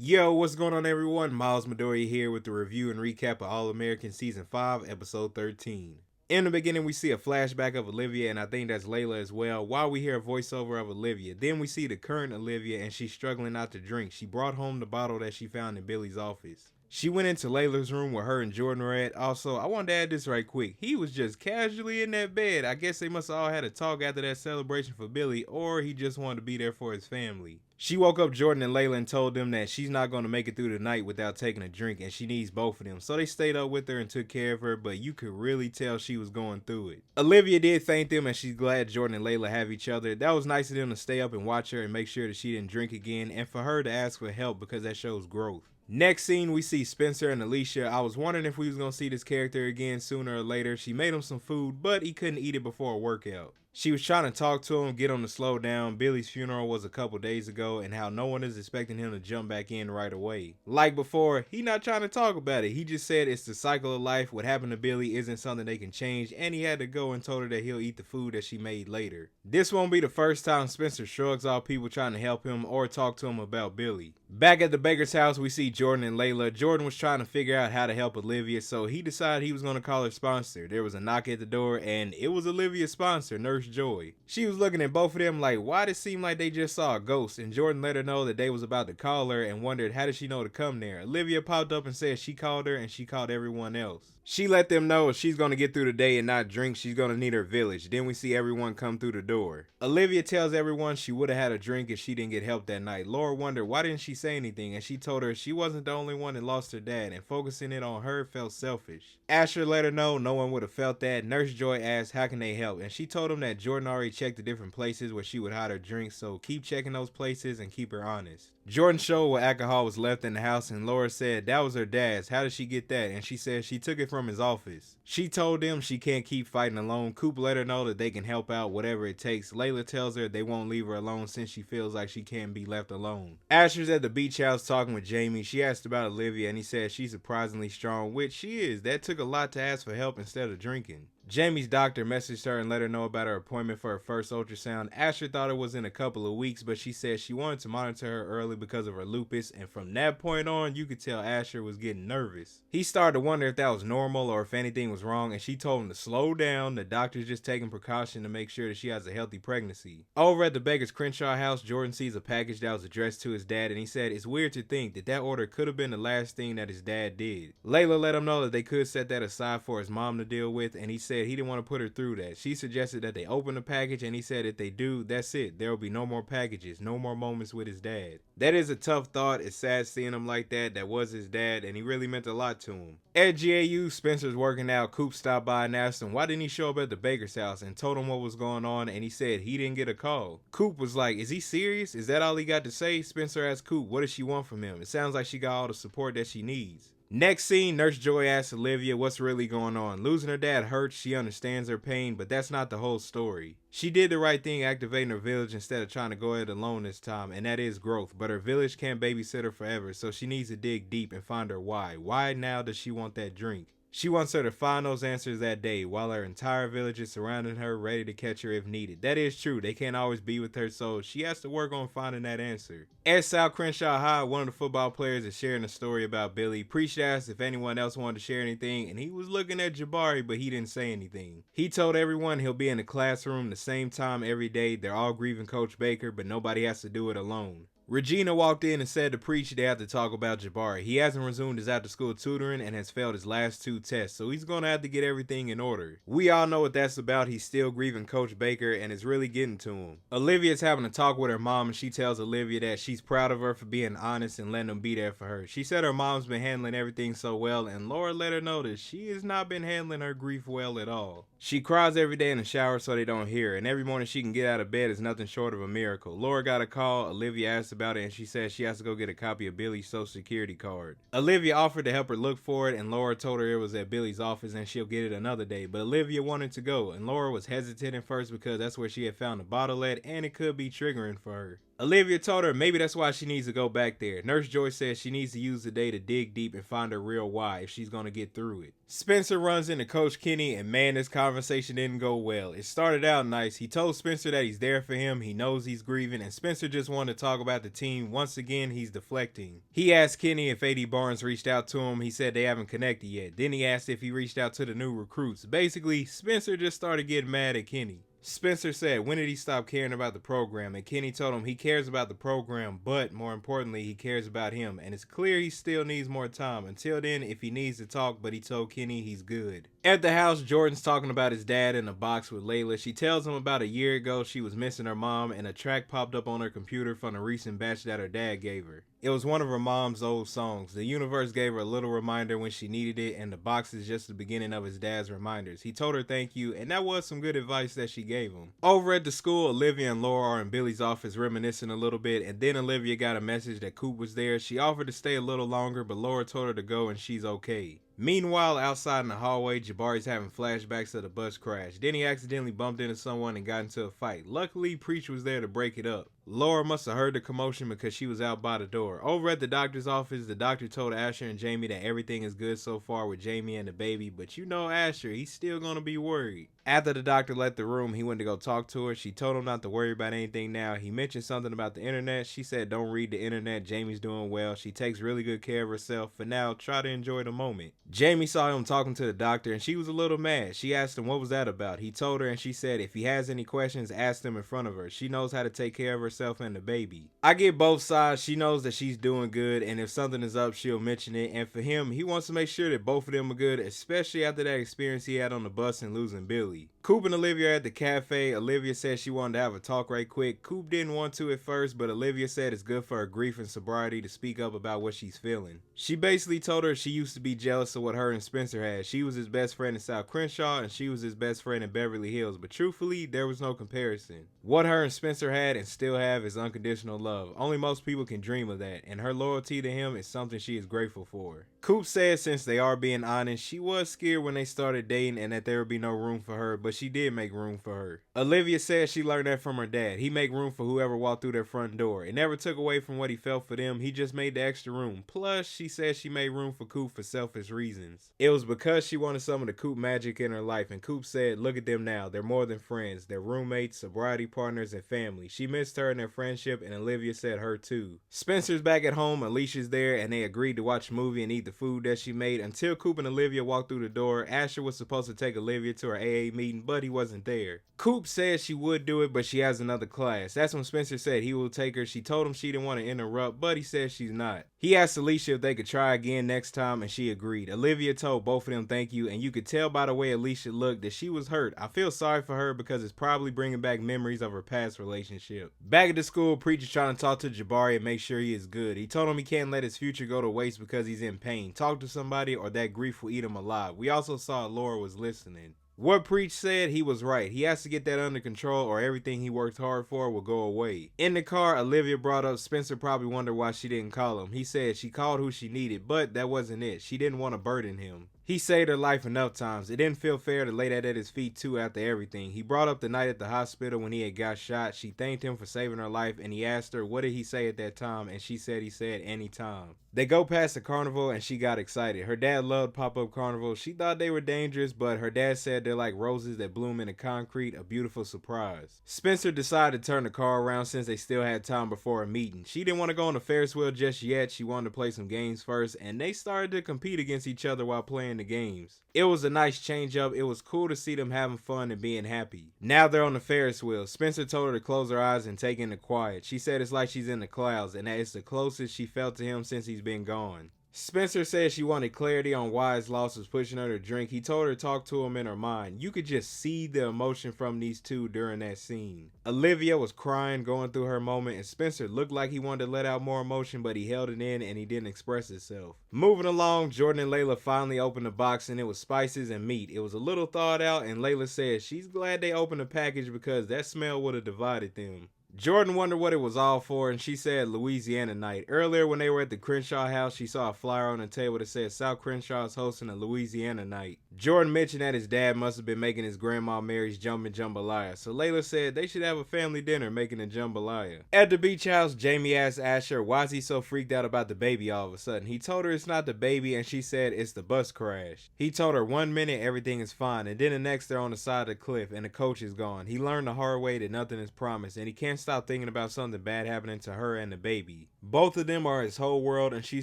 Yo, what's going on everyone? Miles Midoriya here with the review and recap of All American Season 5, Episode 13. In the beginning, we see a flashback of Olivia, and I think that's Layla as well, while we hear a voiceover of Olivia. Then we see the current Olivia, and she's struggling not to drink. She brought home the bottle that she found in Billy's office. She went into Layla's room where her and Jordan were at. Also, I wanted to add this right quick. He was just casually in that bed. I guess they must have all had a talk after that celebration for Billy, or he just wanted to be there for his family. She woke up Jordan and Layla and told them that she's not going to make it through the night without taking a drink, and she needs both of them. So they stayed up with her and took care of her, but you could really tell she was going through it. Olivia did thank them, and she's glad Jordan and Layla have each other. That was nice of them to stay up and watch her and make sure that she didn't drink again, and for her to ask for help because that shows growth. Next scene, we see Spencer and Alicia. I was wondering if we was going to see this character again sooner or later. She made him some food, but he couldn't eat it before a workout. She was trying to talk to him, get him to slow down. Billy's funeral was a couple days ago, and how no one is expecting him to jump back in right away. Like before, he not trying to talk about it. He just said it's the cycle of life. What happened to Billy isn't something they can change, and he had to go and told her that he'll eat the food that she made later. This won't be the first time Spencer shrugs off people trying to help him or talk to him about Billy. Back at the Baker's house, we see Jordan and Layla. Jordan was trying to figure out how to help Olivia, so he decided he was going to call her sponsor. There was a knock at the door, and it was Olivia's sponsor, Nurse Joy. She was looking at both of them like, why did it seem like they just saw a ghost? And Jordan let her know that they was about to call her and wondered how did she know to come there. Olivia popped up and said she called her and she called everyone else. She let them know if she's going to get through the day and not drink, she's going to need her village. Then we see everyone come through the door. Olivia tells everyone she would have had a drink if she didn't get help that night. Laura wondered why didn't she say anything, and she told her she wasn't the only one that lost her dad, and focusing it on her felt selfish. Asher let her know no one would have felt that. Nurse Joy asked how can they help, and she told him that Jordan already checked the different places where she would hide her drinks, so keep checking those places and keep her honest. Jordan showed what alcohol was left in the house, and Laura said that was her dad's. How did she get that? And she said she took it from his office. She told them she can't keep fighting alone. Coop let her know that they can help out whatever it takes. Layla tells her they won't leave her alone since she feels like she can't be left alone. Asher's at the beach house talking with Jamie. She asked about Olivia and he said she's surprisingly strong, which she is. That took a lot to ask for help instead of drinking. Jamie's doctor messaged her and let her know about her appointment for her first ultrasound. Asher thought it was in a couple of weeks, but she said she wanted to monitor her early because of her lupus, and from that point on, you could tell Asher was getting nervous. He started to wonder if that was normal or if anything was wrong, and she told him to slow down. The doctor's just taking precaution to make sure that she has a healthy pregnancy. Over at the Baker's Crenshaw house, Jordan sees a package that was addressed to his dad, and he said it's weird to think that that order could have been the last thing that his dad did. Layla let him know that they could set that aside for his mom to deal with, and he said he didn't want to put her through that. She suggested that they open the package, and he said if they do, that's it. There will be no more packages, no more moments with his dad. That is a tough thought. It's sad seeing him like that. That was his dad, and he really meant a lot to him. At GAU, Spencer's working out. Coop stopped by and asked him why didn't he show up at the Baker's house, and told him what was going on, and he said he didn't get a call. Coop was like, is he serious? Is that all he got to say? Spencer asked Coop, what does she want from him? It sounds like she got all the support that she needs. Next scene, Nurse Joy asks Olivia what's really going on. Losing her dad hurts, she understands her pain, but that's not the whole story. She did the right thing activating her village instead of trying to go it alone this time, and that is growth, but her village can't babysit her forever, so she needs to dig deep and find her why. Why now does she want that drink? She wants her to find those answers that day, while her entire village is surrounding her, ready to catch her if needed. That is true, they can't always be with her, so she has to work on finding that answer. At South Crenshaw High, one of the football players is sharing a story about Billy. Preach asked if anyone else wanted to share anything, and he was looking at Jabari, but he didn't say anything. He told everyone he'll be in the classroom the same time every day. They're all grieving Coach Baker, but nobody has to do it alone. Regina walked in and said to Preach they have to talk about Jabari. He hasn't resumed his after-school tutoring and has failed his last 2 tests, so he's going to have to get everything in order. We all know what that's about. He's still grieving Coach Baker and it's really getting to him. Olivia's having a talk with her mom, and she tells Olivia that she's proud of her for being honest and letting him be there for her. She said her mom's been handling everything so well, and Laura let her know that she has not been handling her grief well at all. She cries every day in the shower so they don't hear her, and every morning she can get out of bed is nothing short of a miracle. Laura got a call. Olivia asked about it, and she said she has to go get a copy of Billy's social security card. Olivia offered to help her look for it, and Laura told her it was at Billy's office and she'll get it another day, but Olivia wanted to go, and Laura was hesitant at first because that's where she had found the bottle at, and it could be triggering for her. Olivia told her maybe that's why she needs to go back there. Nurse Joy says she needs to use the day to dig deep and find her real why if she's gonna get through it. Spencer runs into Coach Kenny, and man, this conversation didn't go well. It started out nice. He told Spencer that he's there for him, he knows he's grieving, and Spencer just wanted to talk about the team. Once again, he's deflecting. He asked Kenny if A.D. Barnes reached out to him. He said they haven't connected yet. Then he asked if he reached out to the new recruits. Basically, Spencer just started getting mad at Kenny. Spencer said, when did he stop caring about the program? And Kenny told him he cares about the program, but more importantly, he cares about him. And it's clear he still needs more time. Until then, if he needs to talk, but he told Kenny he's good. At the house, Jordan's talking about his dad in a box with Layla. She tells him about a year ago she was missing her mom, and a track popped up on her computer from a recent batch that her dad gave her. It was one of her mom's old songs. The universe gave her a little reminder when she needed it, and the box is just the beginning of his dad's reminders. He told her thank you, and that was some good advice that she gave him. Over at the school, Olivia and Laura are in Billy's office reminiscing a little bit, and then Olivia got a message that Coop was there. She offered to stay a little longer, but Laura told her to go and she's okay. Meanwhile, outside in the hallway, Jabari's having flashbacks of the bus crash. Then he accidentally bumped into someone and got into a fight. Luckily, Preach was there to break it up. Laura must have heard the commotion because she was out by the door. Over at the doctor's office, the doctor told Asher and Jamie that everything is good so far with Jamie and the baby, but you know Asher, he's still gonna be worried. After the doctor left the room, he went to go talk to her. She told him not to worry about anything now. He mentioned something about the internet. She said don't read the internet. Jamie's doing well. She takes really good care of herself. For now, try to enjoy the moment. Jamie saw him talking to the doctor and she was a little mad. She asked him what was that about. He told her and she said if he has any questions, ask them in front of her. She knows how to take care of herself and the baby. I get both sides. She knows that she's doing good, and if something is up, she'll mention it. And for him, he wants to make sure that both of them are good, especially after that experience he had on the bus and losing Billy. Coop and Olivia are at the cafe. Olivia said she wanted to have a talk right quick. Coop didn't want to at first, but Olivia said it's good for her grief and sobriety to speak up about what she's feeling. She basically told her she used to be jealous of what her and Spencer had. She was his best friend in South Crenshaw, and she was his best friend in Beverly Hills, but truthfully, there was no comparison. What her and Spencer had and still have is unconditional love. Only most people can dream of that, and her loyalty to him is something she is grateful for. Coop said since they are being honest, she was scared when they started dating and that there would be no room for her, but she did make room for her. Olivia said she learned that from her dad. He made room for whoever walked through their front door. It never took away from what he felt for them. He just made the extra room. Plus, she said she made room for Coop for selfish reasons. It was because she wanted some of the Coop magic in her life, and Coop said, look at them now. They're more than friends. They're roommates, sobriety partners, and family. She missed her and their friendship, and Olivia said her too. Spencer's back at home, Alicia's there, and they agreed to watch a movie and eat the food that she made until Coop and Olivia walked through the door. Asher was supposed to take Olivia to her AA meeting, but he wasn't there. Coop said she would do it, but she has another class. That's when Spencer said he will take her. She told him she didn't want to interrupt, but he said she's not. He asked Alicia if they could try again next time, and she agreed. Olivia told both of them thank you, and you could tell by the way Alicia looked that she was hurt. I feel sorry for her because it's probably bringing back memories of her past relationship. Back at the school, Preacher's trying to talk to Jabari and make sure he is good. He told him he can't let his future go to waste because he's in pain. Talk to somebody or that grief will eat him alive. We also saw Laura was listening. What Preach said, he was right. He has to get that under control or everything he worked hard for will go away. In the car, Olivia brought up Spencer probably wondered why she didn't call him. He said she called who she needed, but that wasn't it. She didn't want to burden him. He saved her life enough times. It didn't feel fair to lay that at his feet too after everything. He brought up the night at the hospital when he had got shot. She thanked him for saving her life, and he asked her what did he say at that time, and she said he said anytime. They go past the carnival and she got excited. Her dad loved pop-up carnivals. She thought they were dangerous, but her dad said they're like roses that bloom in the concrete, a beautiful surprise. Spencer decided to turn the car around since they still had time before a meeting. She didn't want to go on the Ferris wheel just yet. She wanted to play some games first, and they started to compete against each other while playing the games. It was a nice change up. It was cool to see them having fun and being happy. Now they're on the Ferris wheel. Spencer told her to close her eyes and take in the quiet. She said it's like she's in the clouds and that it's the closest she felt to him since he's been gone. Spencer said she wanted clarity on why his loss was pushing her to drink. He told her to talk to him in her mind. You could just see the emotion from these two during that scene. Olivia was crying, going through her moment, and Spencer looked like he wanted to let out more emotion, but he held it in and he didn't express himself. Moving along, Jordan and Layla finally opened the box and it was spices and meat. It was a little thawed out, and Layla said she's glad they opened the package because that smell would have divided them. Jordan wondered what it was all for, and she said Louisiana night. Earlier when they were at the Crenshaw house, she saw a flyer on the table that said South Crenshaw is hosting a Louisiana night. Jordan mentioned that his dad must have been making his grandma Mary's jumping jambalaya, so Layla said they should have a family dinner making a jambalaya. At the beach house, Jamie asked Asher why is he so freaked out about the baby all of a sudden. He told her it's not the baby and she said it's the bus crash. He told her 1 minute everything is fine and then the next they're on the side of the cliff and the coach is gone. He learned the hard way that nothing is promised and he can't stop thinking about something bad happening to her and the baby. Both of them are his whole world and she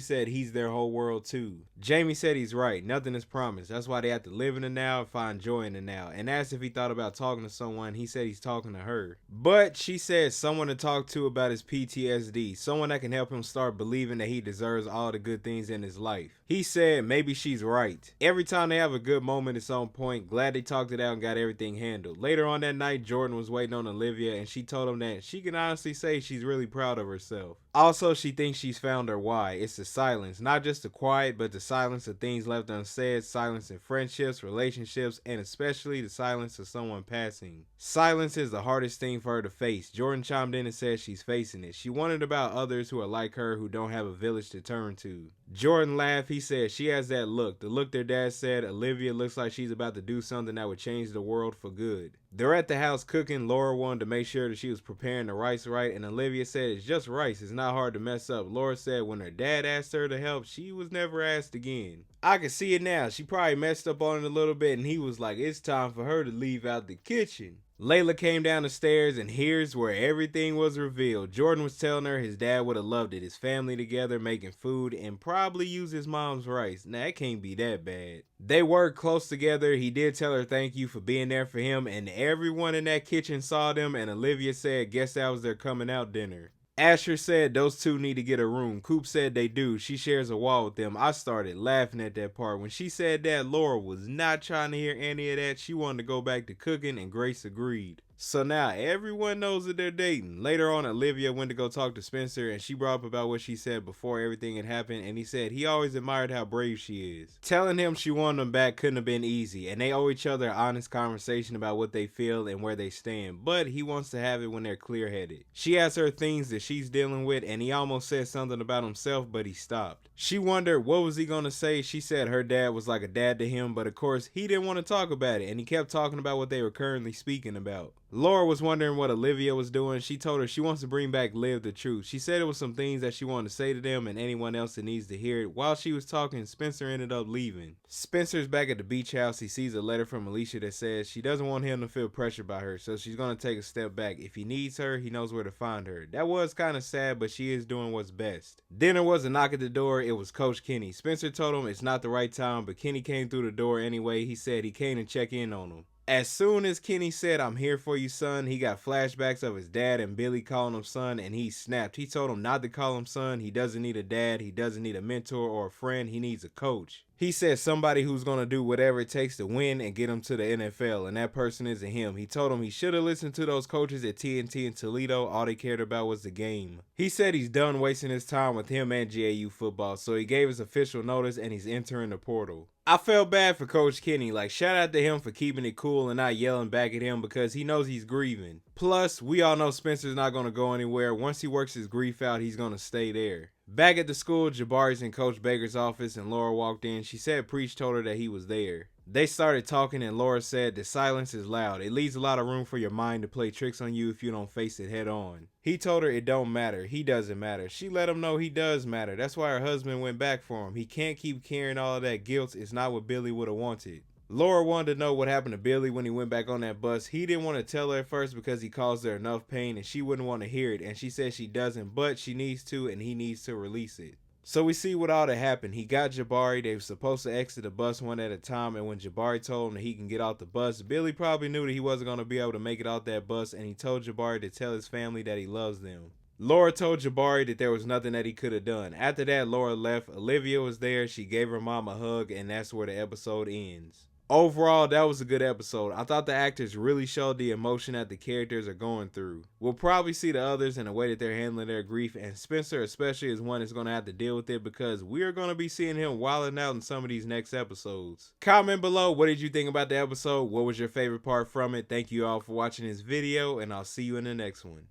said he's their whole world too. Jamie said he's right, nothing is promised. That's why they have to live in the now and find joy in the now. And asked if he thought about talking to someone, he said he's talking to her. But she said someone to talk to about his PTSD, someone that can help him start believing that he deserves all the good things in his life. He said maybe she's right. Every time they have a good moment it's on point. Glad they talked it out and got everything handled. Later on that night, Jordan was waiting on Olivia and she told him that she can honestly say she's really proud of herself. Also, she thinks she's found her why. It's the silence, not just the quiet, but the silence of things left unsaid, silence in friendships, relationships, and especially the silence of someone passing. Silence is the hardest thing for her to face. Jordan chimed in and said she's facing it. She wondered about others who are like her who don't have a village to turn to. Jordan laughed. He said she has that look. The look their dad said Olivia looks like she's about to do something that would change the world for good. They're at the house cooking. Laura wanted to make sure that she was preparing the rice right, and Olivia said it's just rice, it's not hard to mess up. Laura said when her dad asked her to help, she was never asked again. I can see it now. She probably messed up on it a little bit, and he was like, it's time for her to leave out the kitchen. Layla came down the stairs and here's where everything was revealed. Jordan was telling her his dad would have loved it. His family together making food and probably use his mom's rice. Now it can't be that bad. They worked close together. He did tell her thank you for being there for him and everyone in that kitchen saw them and Olivia said guess that was their coming out dinner. Asher said those two need to get a room. Coop said they do. She shares a wall with them. I started laughing at that part. When she said that, Laura was not trying to hear any of that. She wanted to go back to cooking and Grace agreed. So now everyone knows that they're dating. Later on, Olivia went to go talk to Spencer and she brought up about what she said before everything had happened and he said he always admired how brave she is. Telling him she wanted him back couldn't have been easy and they owe each other an honest conversation about what they feel and where they stand, but he wants to have it when they're clear-headed. She asked her things that she's dealing with and he almost said something about himself but he stopped. She wondered what was he gonna say. She said her dad was like a dad to him, but of course he didn't want to talk about it and he kept talking about what they were currently speaking about. Laura was wondering what Olivia was doing. She told her she wants to bring back Live the Truth. She said it was some things that she wanted to say to them and anyone else that needs to hear it. While she was talking, Spencer ended up leaving. Spencer's back at the beach house. He sees a letter from Alicia that says she doesn't want him to feel pressured by her, so she's going to take a step back. If he needs her, he knows where to find her. That was kind of sad, but she is doing what's best. Then there was a knock at the door. It was Coach Kenny. Spencer told him it's not the right time, but Kenny came through the door anyway. He said he came to check in on him. As soon as Kenny said, I'm here for you, son, he got flashbacks of his dad and Billy calling him son, and he snapped. He told him not to call him son. He doesn't need a dad. He doesn't need a mentor or a friend. He needs a coach. He said somebody who's going to do whatever it takes to win and get him to the NFL, and that person isn't him. He told him he should have listened to those coaches at TNT and Toledo. All they cared about was the game. He said he's done wasting his time with him and GAU football, so he gave his official notice and he's entering the portal. I felt bad for Coach Kenny. Like, shout out to him for keeping it cool and not yelling back at him because he knows he's grieving. Plus, we all know Spencer's not going to go anywhere. Once he works his grief out, he's going to stay there. Back at the school, Jabari's in Coach Baker's office and Laura walked in. She said Preach told her that he was there. They started talking and Laura said the silence is loud. It leaves a lot of room for your mind to play tricks on you if you don't face it head on. He told her it don't matter. He doesn't matter. She let him know he does matter. That's why her husband went back for him. He can't keep carrying all of that guilt. It's not what Billy would have wanted. Laura wanted to know what happened to Billy when he went back on that bus. He didn't want to tell her at first because he caused her enough pain and she wouldn't want to hear it. And she said she doesn't, but she needs to and he needs to release it. So we see what all that happened. He got Jabari. They were supposed to exit the bus one at a time. And when Jabari told him that he can get off the bus, Billy probably knew that he wasn't going to be able to make it out that bus. And he told Jabari to tell his family that he loves them. Laura told Jabari that there was nothing that he could have done. After that, Laura left. Olivia was there. She gave her mom a hug. And that's where the episode ends. Overall, that was a good episode. I thought the actors really showed the emotion that the characters are going through. We'll probably see the others in the way that they're handling their grief, and Spencer especially is one that's going to have to deal with it because we're going to be seeing him wilding out in some of these next episodes. Comment below, what did you think about the episode? What was your favorite part from it? Thank you all for watching this video, and I'll see you in the next one.